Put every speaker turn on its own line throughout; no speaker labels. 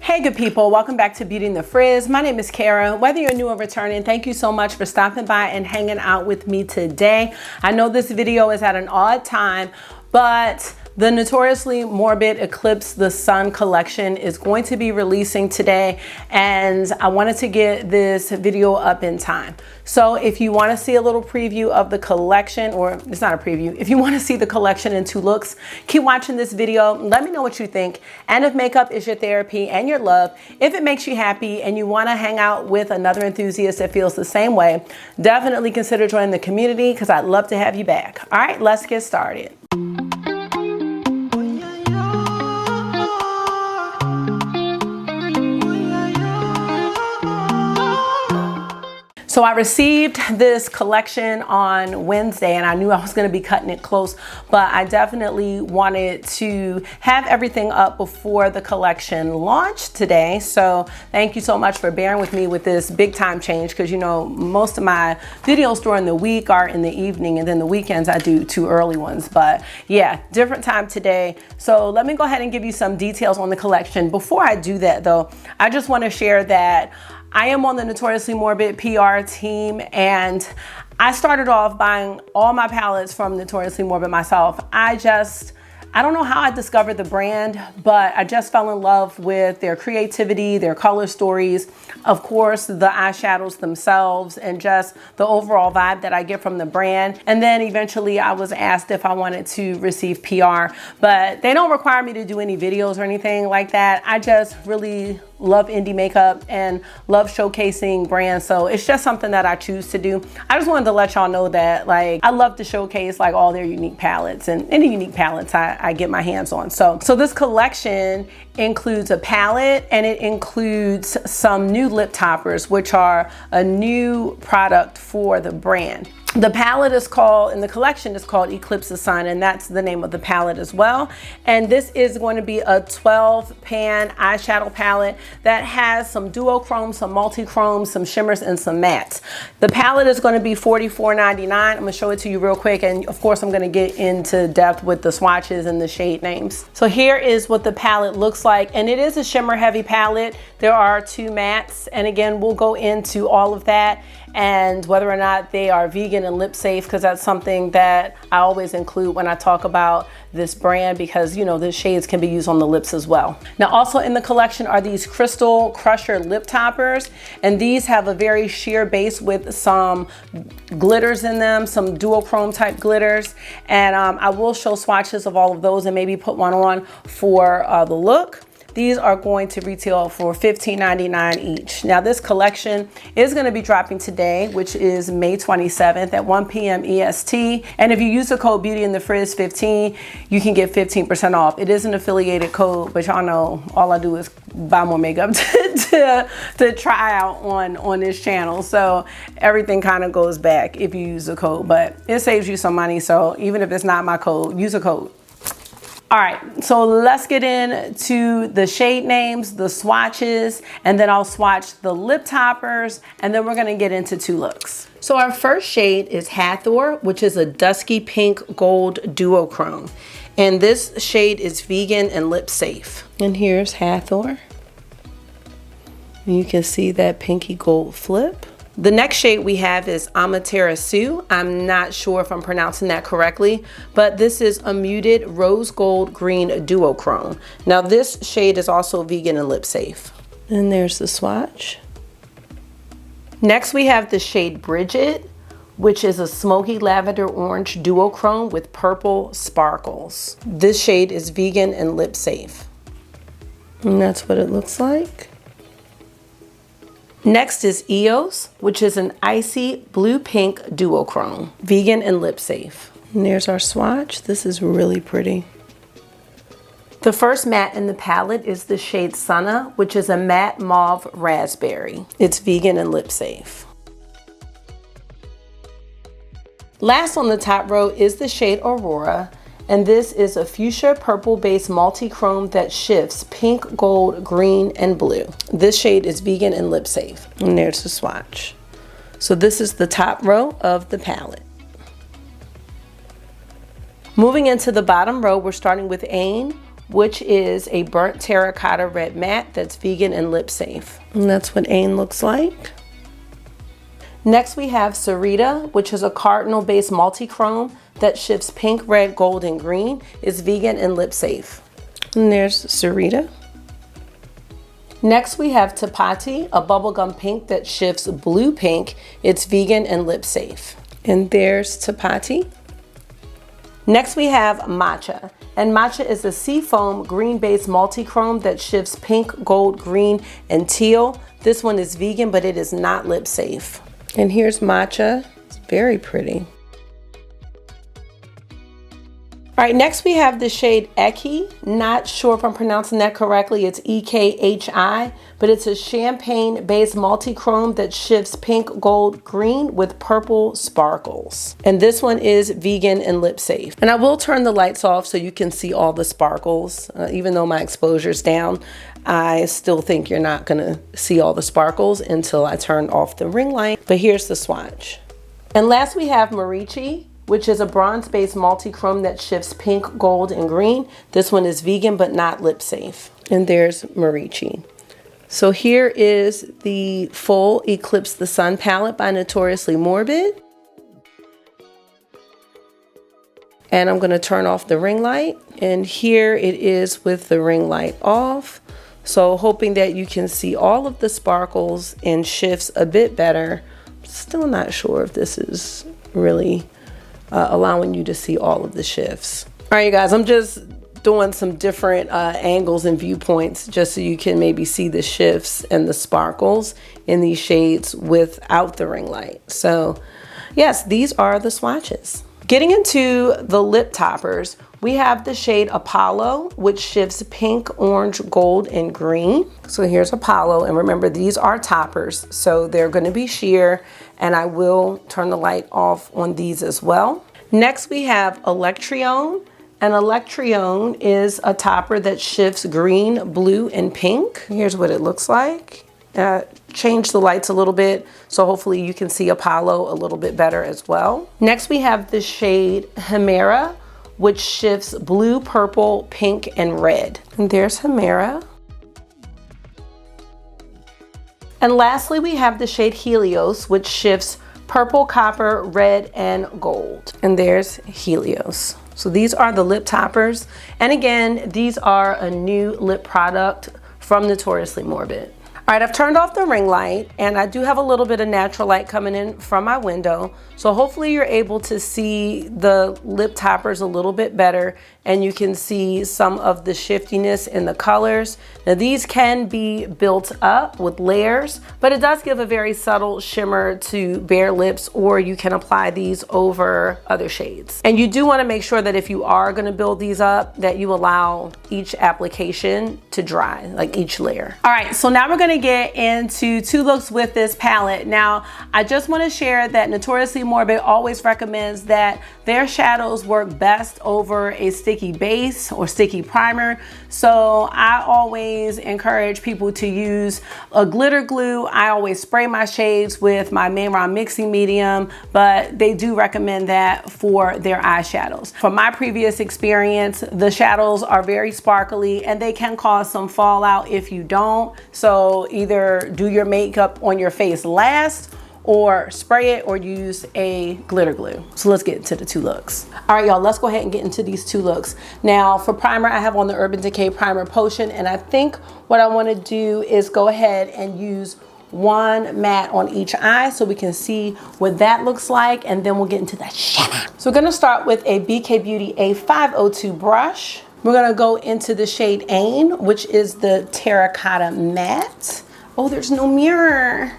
Hey good people, welcome back to Beauty in the Frizz. My name is Cara. Whether you're new or returning, thank you so much for stopping by and hanging out with me today. I know this video is at an odd time, but the Notoriously Morbid Eclipse The Sun collection is going to be releasing today, and I wanted to get this video up in time. So if you want to see a little preview of the collection, or it's not a preview, if you want to see the collection in 2 looks, keep watching this video. Let me know what you think, and if makeup is your therapy and your love, if it makes you happy and you want to hang out with another enthusiast that feels the same way, definitely consider joining the community because I'd love to have you back. All right, let's get started. So I received this collection on Wednesday, and I knew I was going to be cutting it close, but I definitely wanted to have everything up before the collection launched today. So thank you so much for bearing with me with this big time change, because you know most of my videos during the week are in the evening, and then the weekends I do 2 early ones. But yeah, different time today. So let me go ahead and give you some details on the collection. Before I do that though, I just want to share that I am on the Notoriously Morbid PR team, and I started off buying all my palettes from Notoriously Morbid myself. I don't know how I discovered the brand, but I just fell in love with their creativity, their color stories, of course, the eyeshadows themselves, and just the overall vibe that I get from the brand. And then eventually I was asked if I wanted to receive PR, but they don't require me to do any videos or anything like that. I just really love indie makeup and love showcasing brands, so it's just something that I choose to do. I just wanted to let y'all know that I love to showcase all their unique palettes, and any unique palettes I get my hands on. So this collection includes a palette, and it includes some new lip toppers, which are a new product for the brand. The palette is called, in the collection is called Eclipse The Sun, and that's the name of the palette as well. And this is going to be a 12 pan eyeshadow palette that has some duochrome, some multi-chrome, some shimmers, and some mattes. The palette is going to be $44.99. I'm going to show it to you real quick, and of course I'm going to get into depth with the swatches and the shade names. So here is what the palette looks like, and it is a shimmer heavy palette. There are 2 mattes, and again we'll go into all of that and whether or not they are vegan and lip safe, because that's something that I always include when I talk about this brand, because you know the shades can be used on the lips as well. Now also in the collection are these Crystal Crusher lip toppers, and these have a very sheer base with some glitters in them, some duochrome type glitters, and I will show swatches of all of those and maybe put one on for the look. These are going to retail for $15.99 each. Now this collection is going to be dropping today, which is May 27th at 1 p.m. EST. And if you use the code Beauty in the Frizz 15, you can get 15% off. It is an affiliated code, but y'all know all I do is buy more makeup to try out on this channel. So everything kind of goes back if you use the code, but it saves you some money. So even if it's not my code, use a code. All right, so let's get into the shade names, the swatches, and then I'll swatch the lip toppers, and then we're gonna get into 2 looks. So our first shade is Hathor, which is a dusky pink gold duochrome. And this shade is vegan and lip safe. And here's Hathor. You can see that pinky gold flip. The next shade we have is Amaterasu. I'm not sure if I'm pronouncing that correctly, but this is a muted rose gold green duochrome. Now this shade is also vegan and lip safe. And there's the swatch. Next we have the shade Bridget, which is a smoky lavender orange duochrome with purple sparkles. This shade is vegan and lip safe. And that's what it looks like. Next is Eos, which is an icy blue-pink duochrome, vegan and lip safe. And there's our swatch. This is really pretty. The first matte in the palette is the shade Sunna, which is a matte mauve raspberry. It's vegan and lip safe. Last on the top row is the shade Aurora, and this is a fuchsia purple based multi-chrome that shifts pink, gold, green, and blue. This shade is vegan and lip safe. And there's the swatch. So this is the top row of the palette. Moving into the bottom row, we're starting with Ain, which is a burnt terracotta red matte that's vegan and lip safe. And that's what Ain looks like. Next we have Sarita, which is a cardinal based multi-chrome that shifts pink, red, gold, and green. It's vegan and lip safe. And there's Sarita. Next we have Tapati, a bubblegum pink that shifts blue pink. It's vegan and lip safe. And there's Tapati. Next we have Matcha, and Matcha is a seafoam green-based multi-chrome that shifts pink, gold, green, and teal. This one is vegan, but it is not lip safe. And here's Matcha. It's very pretty. All right, next we have the shade Eki. Not sure if I'm pronouncing that correctly. It's E-K-H-I, but it's a champagne-based multi-chrome that shifts pink, gold, green with purple sparkles. And this one is vegan and lip safe. And I will turn the lights off so you can see all the sparkles. Even though my exposure's down, I still think you're not gonna see all the sparkles until I turn off the ring light. But here's the swatch. And last we have Marichi, which is a bronze-based multi-chrome that shifts pink, gold, and green. This one is vegan, but not lip safe. And there's Marichi. So here is the full Eclipse The Sun Palette by Notoriously Morbid. And I'm gonna turn off the ring light. And here it is with the ring light off. So hoping that you can see all of the sparkles and shifts a bit better. Still not sure if this is really allowing you to see all of the shifts. All right, you guys, I'm just doing some different angles and viewpoints just so you can maybe see the shifts and the sparkles in these shades without the ring light. So yes, these are the swatches. Getting into the lip toppers, we have the shade Apollo, which shifts pink, orange, gold, and green. So here's Apollo, and remember these are toppers, so they're gonna be sheer, and I will turn the light off on these as well. Next we have Electrione, and Electrione is a topper that shifts green, blue, and pink. Here's what it looks like. Change the lights a little bit, so hopefully you can see Apollo a little bit better as well. Next we have the shade Himera, which shifts blue, purple, pink, and red. And there's Himera. And lastly, we have the shade Helios, which shifts purple, copper, red, and gold. And there's Helios. So these are the lip toppers. And again, these are a new lip product from Notoriously Morbid. All right, I've turned off the ring light, and I do have a little bit of natural light coming in from my window. So hopefully you're able to see the lip toppers a little bit better, and you can see some of the shiftiness in the colors. Now these can be built up with layers, but it does give a very subtle shimmer to bare lips, or you can apply these over other shades. And you do want to make sure that if you are going to build these up, that you allow each application to dry, like each layer. All right, so now we're going to get into two looks with this palette. Now, I just want to share that Notoriously Morbid always recommends that their shadows work best over a sticky base or sticky primer. So I always encourage people to use a glitter glue. I always spray my shades with my Main Round mixing medium, but they do recommend that for their eyeshadows. From my previous experience, the shadows are very sparkly and they can cause some fallout if you don't. So either do your makeup on your face last, or spray it, or use a glitter glue. So let's get into the two looks. All right, y'all, let's go ahead and get into these two looks. Now for primer, I have on the Urban Decay Primer Potion, and I think what I wanna do is go ahead and use one matte on each eye so we can see what that looks like, and then we'll get into that shimmer. So we're gonna start with a BK Beauty A502 brush. We're gonna go into the shade Ain, which is the Terracotta Matte. Oh, there's no mirror.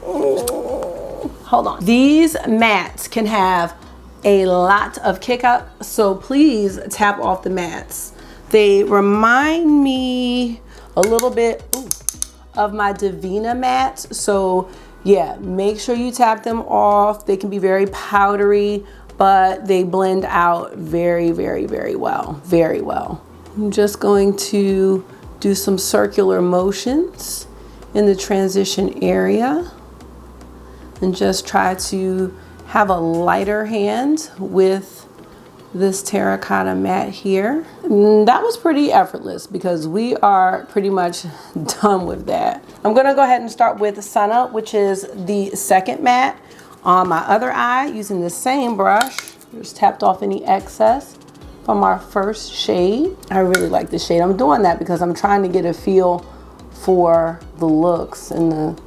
Hold on. These mattes can have a lot of kick up, so please tap off the mattes. They remind me a little bit of my Divina mattes, so yeah, make sure you tap them off. They can be very powdery, but they blend out very, very, very well, very well. I'm just going to do some circular motions in the transition area and just try to have a lighter hand with this terracotta matte here. That was pretty effortless because we are pretty much done with that. I'm gonna go ahead and start with Sun Up, which is the second matte on my other eye using the same brush. Just tapped off any excess from our first shade. I really like this shade. I'm doing that because I'm trying to get a feel for the looks and the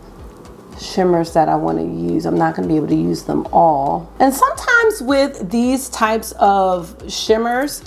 shimmers that I want to use. I'm not going to be able to use them all. And sometimes with these types of shimmers,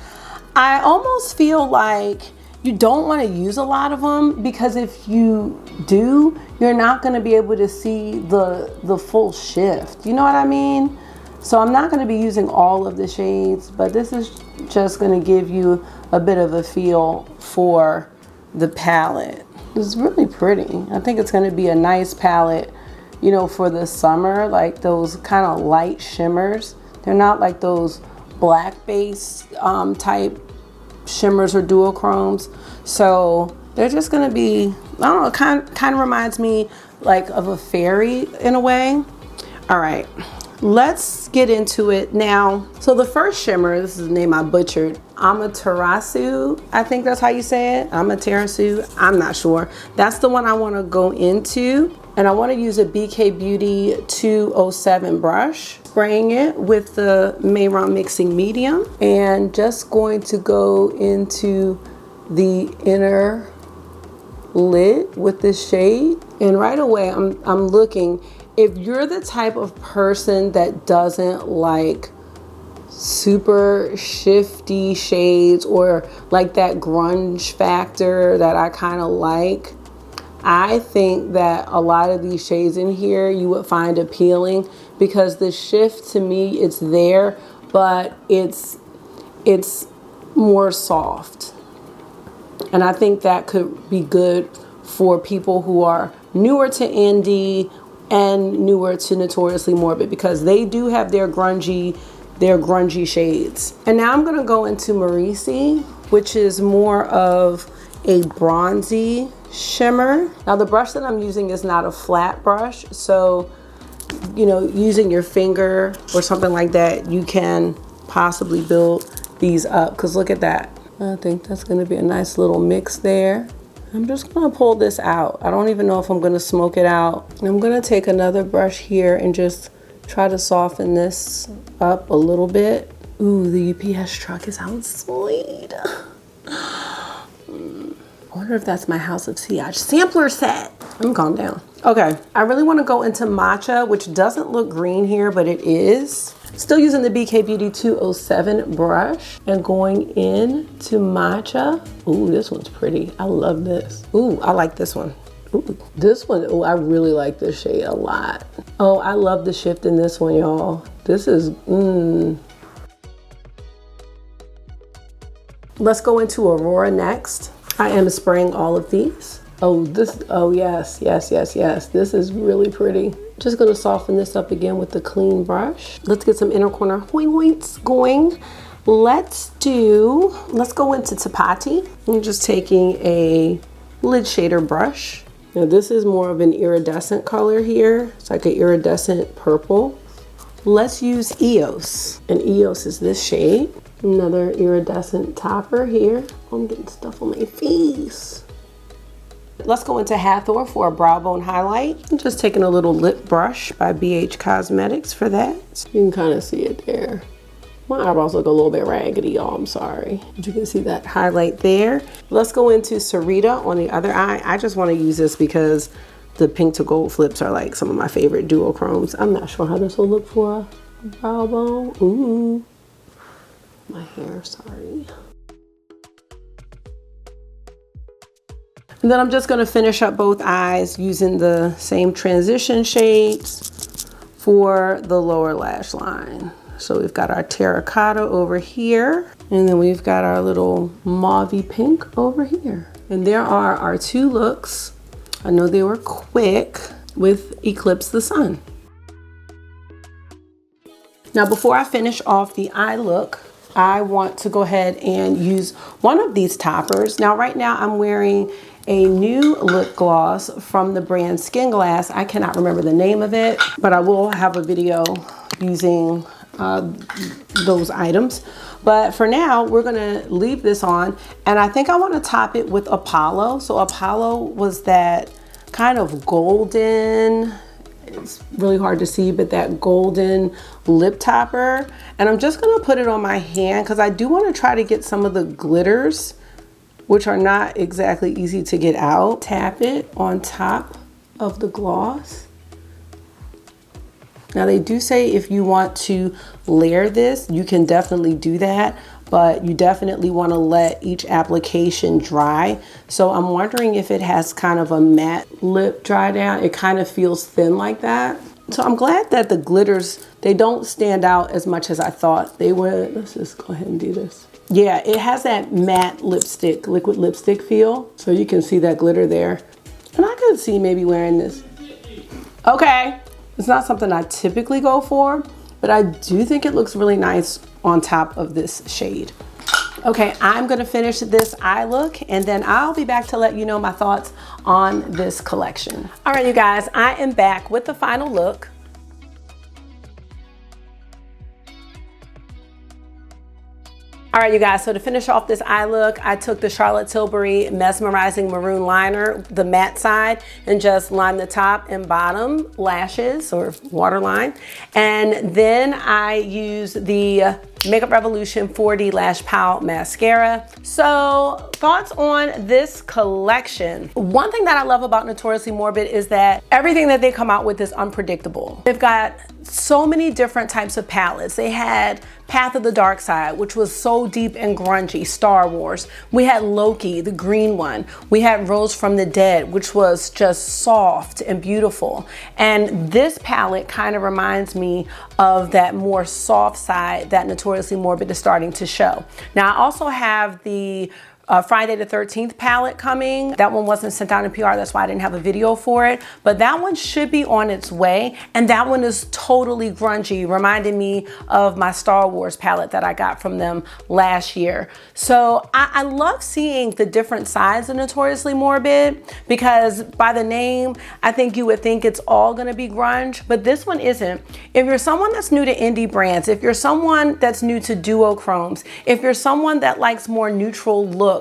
I almost feel like you don't want to use a lot of them, because if you do, you're not going to be able to see the full shift. You know what I mean? So I'm not going to be using all of the shades, but this is just going to give you a bit of a feel for the palette. It's really pretty. I think it's going to be a nice palette, you know, for the summer, like those kind of light shimmers. They're not like those black base type shimmers or duochromes. So they're just going to be, I don't know, kind of reminds me like of a fairy in a way. All right, let's get into it now. So the first shimmer, this is the name I butchered, Amaterasu, I think that's how you say it. Amaterasu, I'm not sure. That's the one I want to go into. And I want to use a BK Beauty 207 brush, spraying it with the Mayron mixing medium, and just going to go into the inner lid with this shade. And right away I'm looking, if you're the type of person that doesn't like super shifty shades or like that grunge factor that I kind of like, I think that a lot of these shades in here you would find appealing, because the shift, to me, it's there, but it's more soft. And I think that could be good for people who are newer to indie and newer to Notoriously Morbid, because they do have their grungy shades. And now I'm gonna go into Marisi, which is more of a bronzy shimmer. Now the brush that I'm using is not a flat brush, so you know, using your finger or something like that, you can possibly build these up, because look at that. I think that's going to be a nice little mix there. I'm just going to pull this out. I don't even know if I'm going to smoke it out. I'm going to take another brush here and just try to soften this up a little bit. Ooh, the UPS truck is outside. I wonder if that's my House of Sillage sampler set. I'm calm down. Okay, I really want to go into Matcha, which doesn't look green here, but it is. Still using the BK Beauty 207 brush and going into Matcha. Ooh, this one's pretty. I love this. Ooh, I like this one. Ooh, this one, oh, I really like this shade a lot. Oh, I love the shift in this one, y'all. This is, Let's go into Aurora next. I am spraying all of these. Oh, yes. This is really pretty. Just gonna soften this up again with the clean brush. Let's get some inner corner points going. Let's go into Tapati. I'm just taking a lid shader brush. Now this is more of an iridescent color here. It's like an iridescent purple. Let's use Eos, and Eos is this shade. Another iridescent topper here. I'm getting stuff on my face. Let's go into Hathor for a brow bone highlight. I'm just taking a little lip brush by BH Cosmetics for that. You can kind of see it there. My eyebrows look a little bit raggedy, y'all, I'm sorry. But you can see that highlight there. Let's go into Sarita on the other eye. I just want to use this because the pink to gold flips are like some of my favorite duochromes. I'm not sure how this will look for a brow bone. Ooh, my hair, sorry. And then I'm just going to finish up both eyes using the same transition shades for the lower lash line. So we've got our terracotta over here, and then we've got our little mauvey pink over here. And there are our two looks. I know they were quick with Eclipse the Sun. Now before I finish off the eye look, I want to go ahead and use one of these toppers. Now right now I'm wearing a new lip gloss from the brand Skin Glass. I cannot remember the name of it, but I will have a video using those items. But for now, we're gonna leave this on, and I think I wanna top it with Apollo. So Apollo was that kind of golden, it's really hard to see, but that golden lip topper. And I'm just gonna put it on my hand because I do wanna try to get some of the glitters, which are not exactly easy to get out. Tap it on top of the gloss. Now they do say if you want to layer this, you can definitely do that, but you definitely want to let each application dry. So I'm wondering if it has kind of a matte lip dry down. It kind of feels thin like that. So I'm glad that the glitters, they don't stand out as much as I thought they would. Let's just go ahead and do this. Yeah, it has that matte lipstick, liquid lipstick feel. So you can see that glitter there. And I could see maybe wearing this. Okay. It's not something I typically go for, but I do think it looks really nice on top of this shade. Okay, I'm gonna finish this eye look and then I'll be back to let you know my thoughts on this collection. All right, you guys, I am back with the final look. All right, you guys, so to finish off this eye look, I took the Charlotte Tilbury Mesmerizing Maroon Liner, the matte side, and just lined the top and bottom lashes or waterline. And then I used the Makeup Revolution 4D Lash Pout Mascara. So thoughts on this collection. One thing that I love about Notoriously Morbid is that everything that they come out with is unpredictable. They've got so many different types of palettes. They had Path of the Dark Side, which was so deep and grungy, Star Wars. We had Loki, the green one. We had Rose from the Dead, which was just soft and beautiful. And this palette kind of reminds me of that more soft side that Notoriously Morbid is starting to show. Now I also have the Friday the 13th palette coming. That one wasn't sent out in PR, that's why I didn't have a video for it, but that one should be on its way, and that one is totally grungy, reminding me of my Star Wars palette that I got from them last year. So I love seeing the different sides of Notoriously Morbid, because by the name, I think you would think it's all gonna be grunge, but this one isn't. If you're someone that's new to indie brands, if you're someone that's new to duochromes, if you're someone that likes more neutral looks,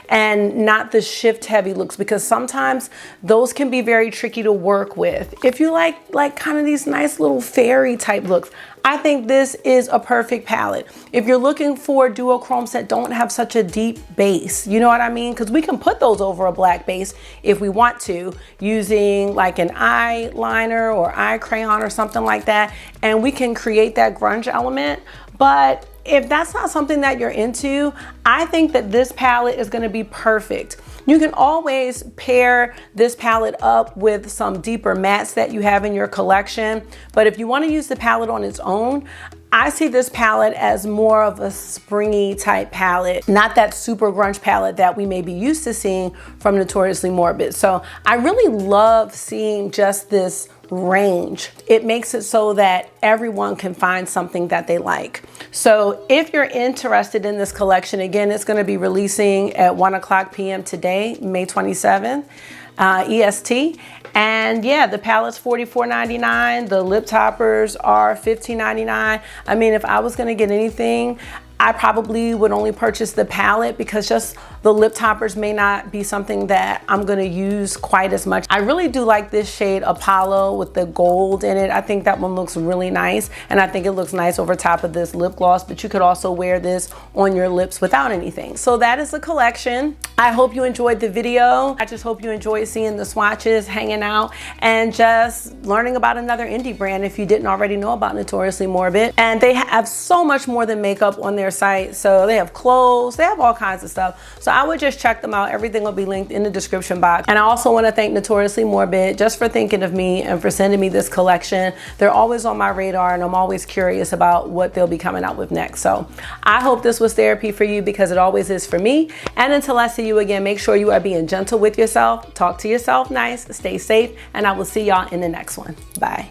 and not the shift heavy looks, because sometimes those can be very tricky to work with. If you like kind of these nice little fairy type looks, I think this is a perfect palette. If you're looking for duochromes that don't have such a deep base, you know what I mean? Because we can put those over a black base if we want to, using like an eyeliner or eye crayon or something like that, and we can create that grunge element. But if that's not something that you're into, I think that this palette is gonna be perfect. You can always pair this palette up with some deeper mattes that you have in your collection. But if you wanna use the palette on its own, I see this palette as more of a springy type palette, not that super grunge palette that we may be used to seeing from Notoriously Morbid. So I really love seeing just this range. It makes it so that everyone can find something that they like. So if you're interested in this collection, again, it's going to be releasing at 1:00 p.m. today, May 27th, EST. And yeah, the palette's $44.99. The lip toppers are $15.99. I mean, if I was going to get anything, I probably would only purchase the palette, because just the lip toppers may not be something that I'm gonna use quite as much. I really do like this shade Apollo with the gold in it. I think that one looks really nice, and I think it looks nice over top of this lip gloss, but you could also wear this on your lips without anything. So that is the collection. I hope you enjoyed the video. I just hope you enjoyed seeing the swatches, hanging out, and just learning about another indie brand if you didn't already know about Notoriously Morbid. And they have so much more than makeup on their site. So they have clothes, they have all kinds of stuff. So I would just check them out. Everything will be linked in the description box. And I also want to thank Notoriously Morbid just for thinking of me and for sending me this collection. They're always on my radar, and I'm always curious about what they'll be coming out with next. So I hope this was therapy for you, because it always is for me. And until I see you again, make sure you are being gentle with yourself. Talk to yourself nice, stay safe, and I will see y'all in the next one. Bye.